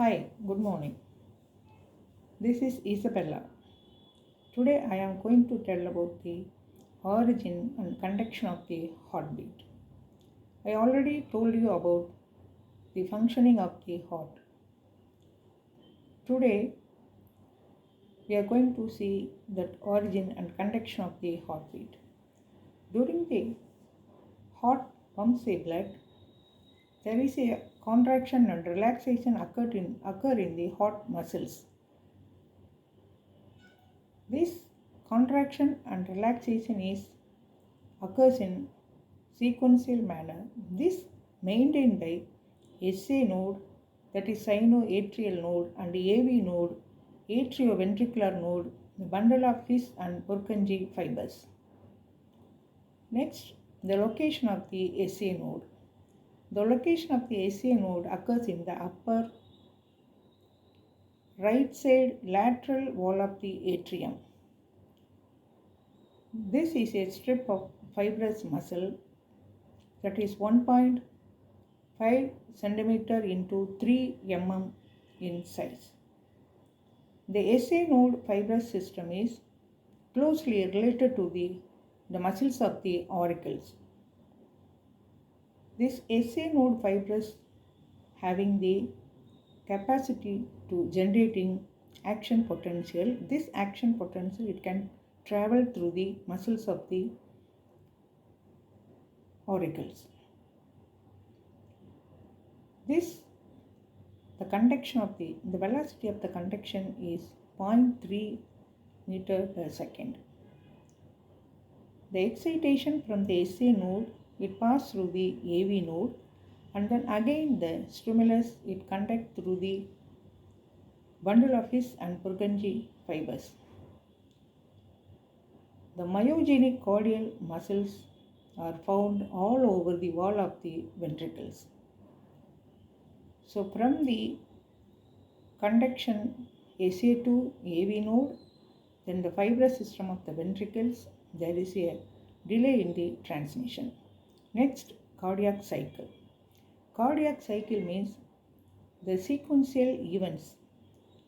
Hi, good morning. This is Isabella. Today I am going to tell about the origin and conduction of the heartbeat. I already told you about the functioning of the heart. Today we are going to see that origin and conduction of the heartbeat. During the heart pumps the blood, there is a contraction and relaxation occur in the heart muscles. This contraction and relaxation occurs in sequential manner. This maintained by SA node, that is sinoatrial node, and AV node, atrioventricular node, the bundle of His and Purkinje fibers. Next, the location of the SA node. The location of the SA node occurs in the upper right side lateral wall of the atrium. This is a strip of fibrous muscle that is 1.5 centimeter into 3 mm in size. The SA node fibrous system is closely related to the muscles of the auricles. This SA node fibrous having the capacity to generating action potential. This action potential, it can travel through the muscles of the auricles. The velocity of the conduction is 0.3 meter per second. The excitation from the SA node, it passes through the AV node, and then again the stimulus, it conducts through the bundle of His and Purkinje fibers. The myogenic cordial muscles are found all over the wall of the ventricles. So from the conduction SA to AV node, then the fibrous system of the ventricles, there is a delay in the transmission. Next, cardiac cycle. Cardiac cycle means the sequential events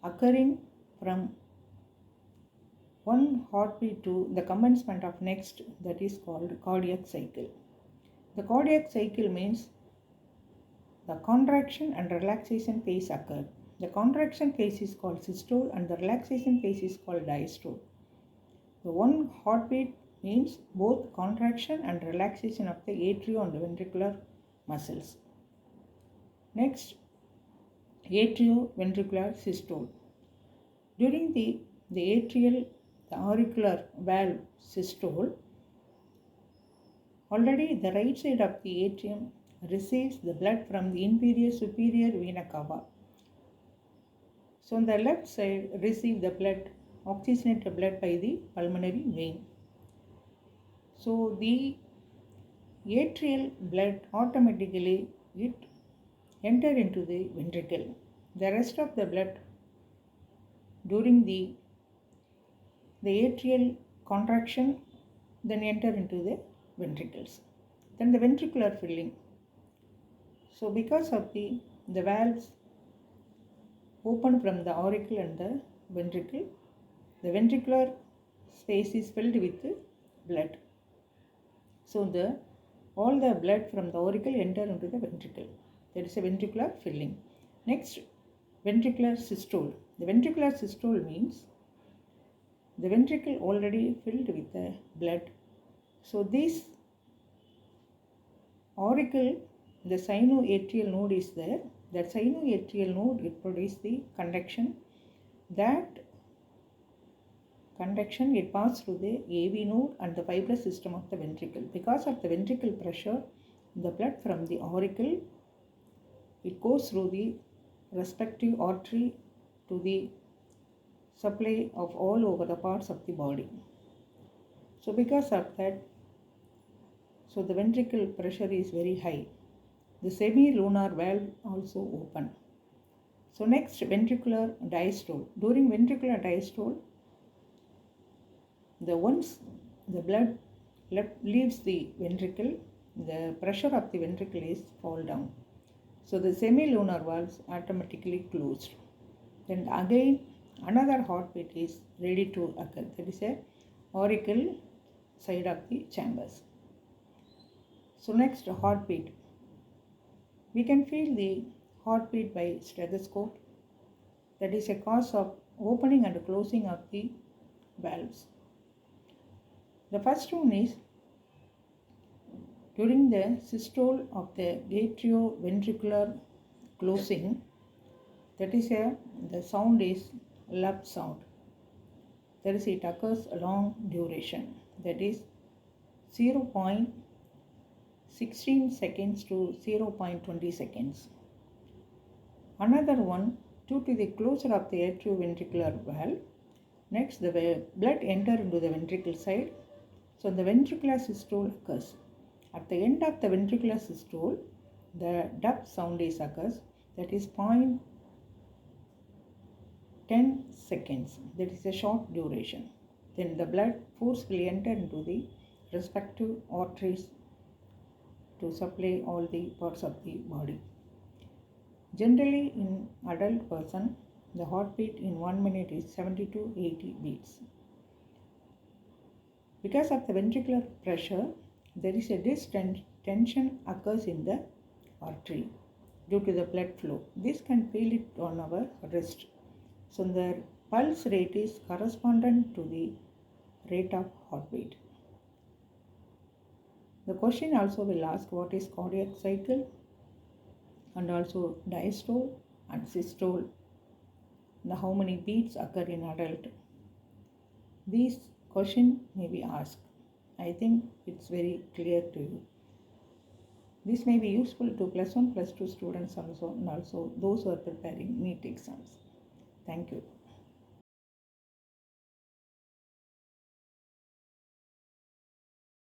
occurring from one heartbeat to the commencement of next, that is called cardiac cycle. The cardiac cycle means the contraction and relaxation phase occur. The contraction phase is called systole and the relaxation phase is called diastole. The one heartbeat means both contraction and relaxation of the atrial and ventricular muscles. Next, atrioventricular systole. During the auricular valve systole, already the right side of the atrium receives the blood from the inferior superior vena cava. So on the left side receive the blood, oxygenated blood by the pulmonary vein. So the atrial blood automatically it enter into the ventricle. The rest of the blood during the atrial contraction then enter into the ventricles. Then the ventricular filling. So because of the valves open from the auricle and the ventricle, the ventricular space is filled with blood. So all the blood from the auricle enter into the ventricle. There is a ventricular filling. Next, ventricular systole. The ventricular systole means the ventricle already filled with the blood. So this auricle, the sinoatrial node is there. That sinoatrial node, it produces the conduction. That conduction, it passes through the AV node and the fibrous system of the ventricle. Because of the ventricle pressure, the blood from the auricle, it goes through the respective artery to the supply of all over the parts of the body. So because of that, so the ventricle pressure is very high. The semi-lunar valve also open. So next, ventricular diastole. During ventricular diastole, once the blood leaves the ventricle, the pressure of the ventricle is fall down. So the semilunar valves automatically closed. Then again another heartbeat is ready to occur. That is a auricle side of the chambers. So next, heartbeat. We can feel the heartbeat by stethoscope. That is a cause of opening and closing of the valves. The first one is during the systole of the atrioventricular closing. That is the sound is lap sound. That is, it occurs a long duration. That is 0.16 seconds to 0.20 seconds. Another one, due to the closure of the atrioventricular valve, next the blood enter into the ventricle side. So the ventricular systole occurs. At the end of the ventricular systole, the dup sound is occurs. That is 0.10 seconds. That is a short duration. Then the blood forcefully enter into the respective arteries to supply all the parts of the body. Generally, in adult person, the heartbeat in 1 minute is 70 to 80 beats. Because of the ventricular pressure, there is a distension occurs in the artery due to the blood flow. This can feel it on our wrist. So the pulse rate is correspondent to the rate of heartbeat. The question also will ask what is cardiac cycle, and also diastole and systole, and how many beats occur in adult. These questions may be asked. I think it's very clear to you. This may be useful to +1, +2 students also, and also those who are preparing NEET exams. Thank you.